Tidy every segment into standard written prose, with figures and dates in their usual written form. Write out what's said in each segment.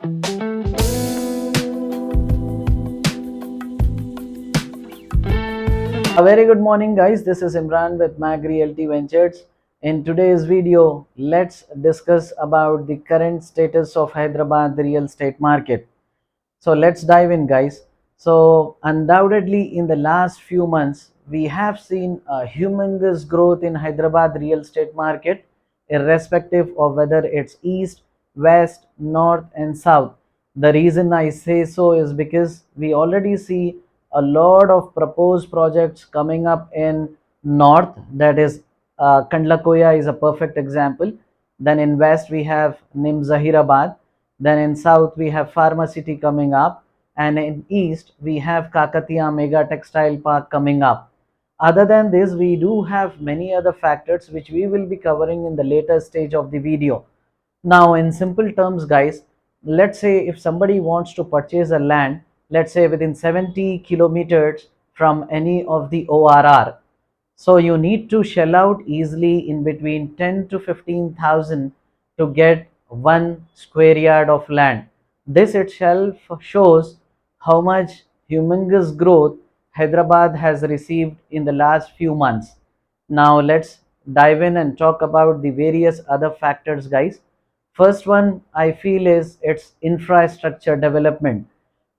A very good morning, guys. This is Imran with Mag Realty Ventures. In today's video, let's discuss about the current status of Hyderabad real estate market. So let's dive in, guys. So undoubtedly, in the last few months, we have seen a humongous growth in Hyderabad real estate market, irrespective of whether it's east, west, north, and south. The reason I say so is because we already see a lot of proposed projects coming up in north. That is, Kandlakoya is a perfect example. Then in west we have Nim Zahirabad. Then in south we have Pharma City coming up, and in east we have Kakatiya Mega Textile Park coming up. Other than this, we do have many other factors which we will be covering in the later stage of the video. Now, in simple terms, guys, let's say if somebody wants to purchase a land, let's say within 70 kilometers from any of the ORR, so you need to shell out easily in between 10 to 15,000 to get 1 square yard of land. This itself shows how much humongous growth Hyderabad has received in the last few months. Now let's dive in and talk about the various other factors, guys. First one I feel is its infrastructure development.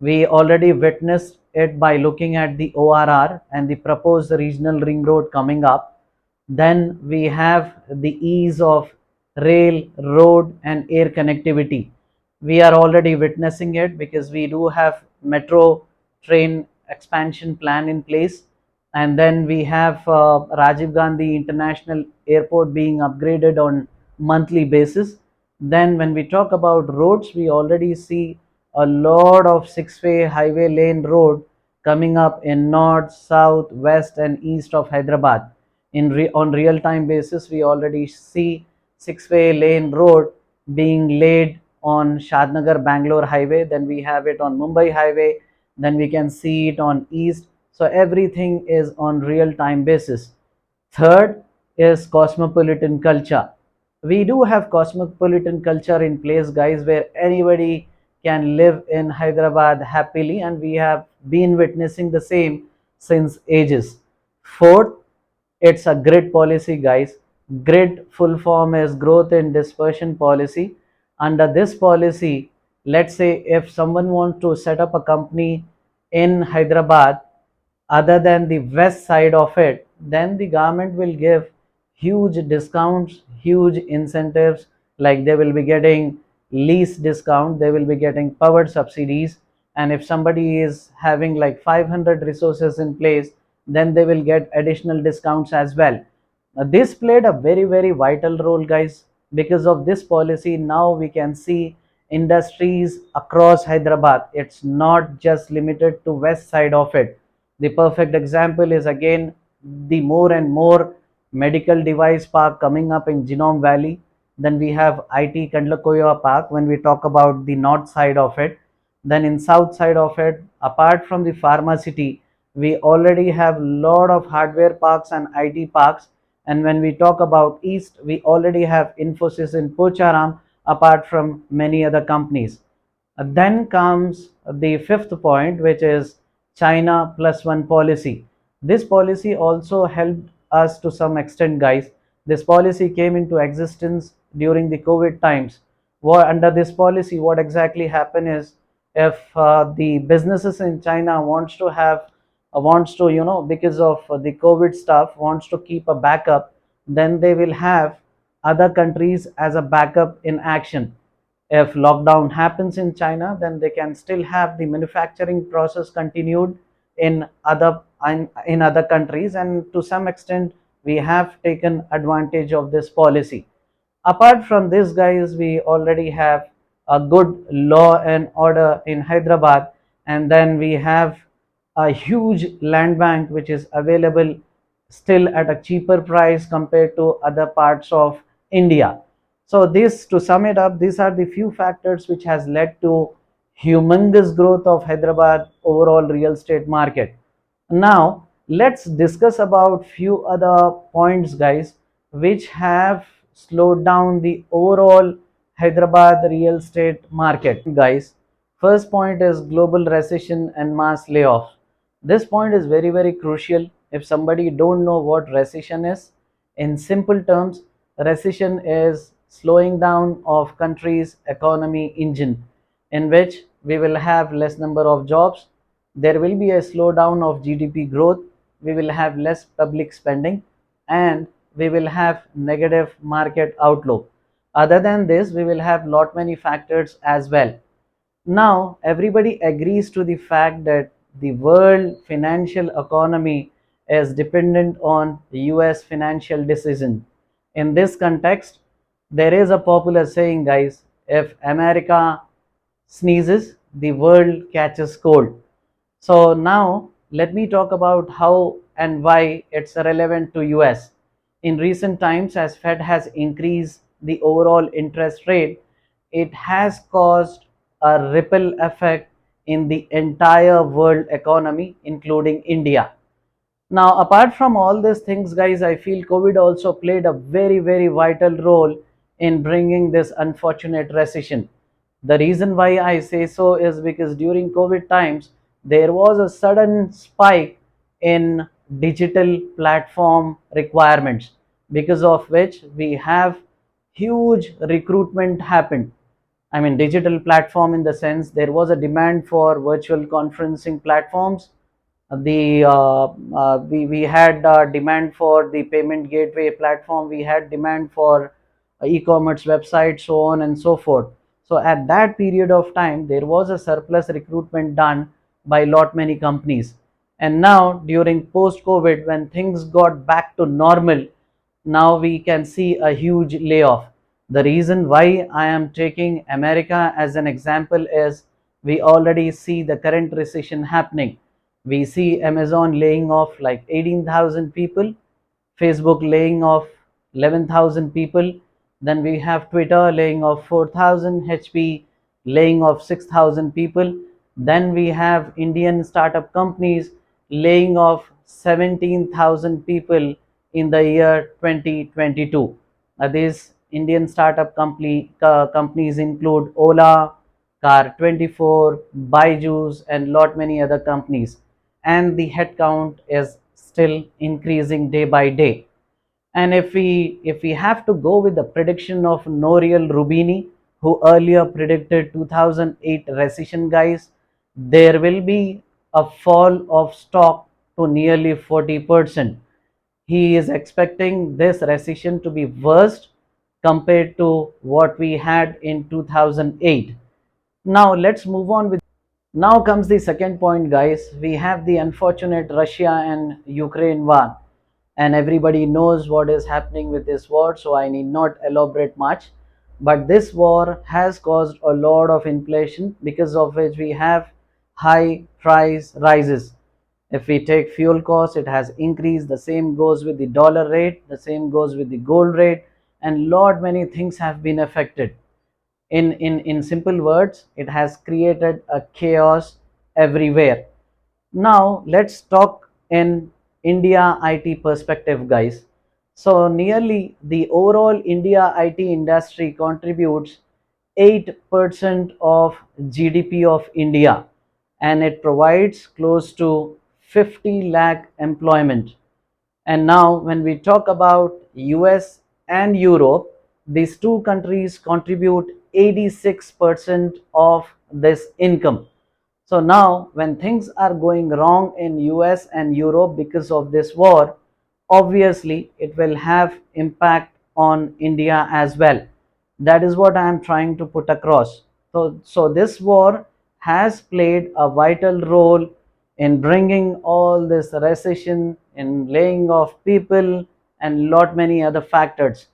We already witnessed it by looking at the ORR and the proposed regional ring road coming up. Then we have the ease of rail, road, and air connectivity. We are already witnessing it because we do have metro train expansion plan in place. And then we have Rajiv Gandhi International Airport being upgraded on monthly basis. Then when we talk about roads, we already see a lot of six-way highway lane road coming up in north, south, west, and east of Hyderabad. On real-time basis, we already see six-way lane road being laid on Shadnagar Bangalore highway. Then we have it on Mumbai highway. Then we can see it on east. So everything is on real-time basis. Third is cosmopolitan culture. We do have cosmopolitan culture in place, guys, where anybody can live in Hyderabad happily, and we have been witnessing the same since ages. Fourth, it's a grid policy, guys. Grid full form is growth and dispersion policy. Under this policy, let's say if someone wants to set up a company in Hyderabad other than the west side of it, then the government will give huge discounts, huge incentives, like they will be getting lease discount, they will be getting power subsidies, and if somebody is having like 500 resources in place, then they will get additional discounts as well. This played a very vital role, guys. Because of this policy, now we can see industries across Hyderabad. It's not just limited to west side of it. The perfect example is again the more and more medical device park coming up in Genome Valley. Then we have IT Kandlakoya Park when we talk about the north side of it. Then in south side of it, apart from the pharma city, we already have lot of hardware parks and IT parks. And when we talk about east, we already have Infosys in Pocharam, apart from many other companies. Then comes the fifth point, which is China plus one policy. This policy also helped us to some extent, guys. This policy came into existence during the COVID times. Under this policy, what exactly happened is, if the businesses in China wants to, because of the COVID stuff, wants to keep a backup, then they will have other countries as a backup in action. If lockdown happens in China, then they can still have the manufacturing process continued in other countries, and to some extent we have taken advantage of this policy. Apart from this, guys, we already have a good law and order in Hyderabad, and then we have a huge land bank which is available still at a cheaper price compared to other parts of India. So this, to sum it up, these are the few factors which has led to humongous growth of Hyderabad overall real estate market. Now let's discuss about few other points, guys, which have slowed down the overall Hyderabad real estate market. Guys, first point is global recession and mass layoffs. This point is very, very crucial. If somebody don't know what recession is, in simple terms, recession is slowing down of country's economy engine, in which we will have less number of jobs, there will be a slowdown of GDP growth, we will have less public spending, and we will have negative market outlook. Other than this, we will have lot many factors as well. Now, everybody agrees to the fact that the world financial economy is dependent on US financial decision. In this context, there is a popular saying, guys, if America sneezes, the world catches cold. So now let me talk about how and why it's relevant to US. In recent times, as Fed has increased the overall interest rate, it has caused a ripple effect in the entire world economy, including India. Now, apart from all these things, guys, I feel COVID also played a very, very vital role in bringing this unfortunate recession. The reason why I say so is because during COVID times, there was a sudden spike in digital platform requirements, because of which we have huge recruitment happened. I mean, digital platform in the sense there was a demand for virtual conferencing platforms. We had demand for the payment gateway platform. We had demand for e-commerce websites, so on and so forth. So at that period of time, there was a surplus recruitment done by lot many companies. And now during post-COVID, when things got back to normal, now we can see a huge layoff. The reason why I am taking America as an example is we already see the current recession happening. We see Amazon laying off like 18,000 people, Facebook laying off 11,000 people, then we have Twitter laying off 4,000, HP laying off 6,000 people, then we have Indian startup companies laying off 17,000 people in the year 2022. These Indian startup companies include Ola, Car24, Byju's, and lot many other companies. And the headcount is still increasing day by day. And if we have to go with the prediction of Nouriel Rubini, who earlier predicted 2008 recession, guys, there will be a fall of stock to nearly 40%. He is expecting this recession to be worst compared to what we had in 2008. Now let's move on with. Now comes the second point, guys. We have the unfortunate Russia and Ukraine war, and everybody knows what is happening with this war, so I need not elaborate much. But this war has caused a lot of inflation, because of which we have high price rises. If we take fuel costs, it has increased. The same goes with the dollar rate, the same goes with the gold rate, and lot many things have been affected. In simple words, it has created a chaos everywhere. Now let's talk in India IT perspective, guys. So nearly the overall India IT industry contributes 8% of GDP of India, and it provides close to 50 lakh employment. And now, when we talk about US and Europe, these two countries contribute 86% of this income. So now, when things are going wrong in US and Europe because of this war, obviously it will have impact on India as well. That is what I am trying to put across. So this war has played a vital role in bringing all this recession, in laying off people, and lot many other factors.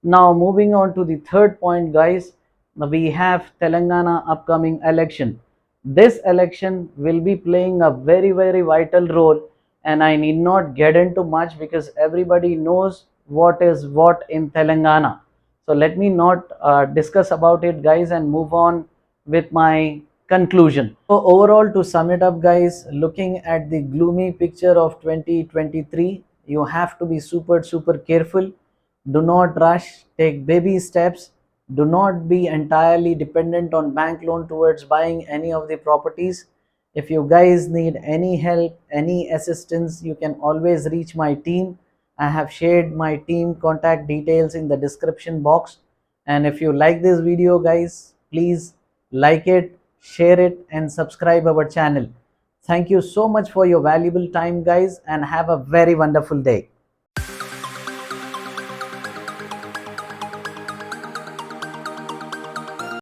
Now moving on to the third point, guys, we have Telangana upcoming election. This election will be playing a very, very vital role, and I need not get into much because everybody knows what is what in Telangana. So let me not discuss about it, guys, and move on with my conclusion. So overall, to sum it up, guys, looking at the gloomy picture of 2023, you have to be super, super careful. Do not rush, take baby steps, Do not be entirely dependent on bank loan towards buying any of the properties. If you guys need any help, any assistance, you can always reach my team. I have shared my team contact details in the description box. And if you like this video, guys, please like it, share it, and subscribe our channel. Thank you so much for your valuable time, guys, and have a very wonderful day.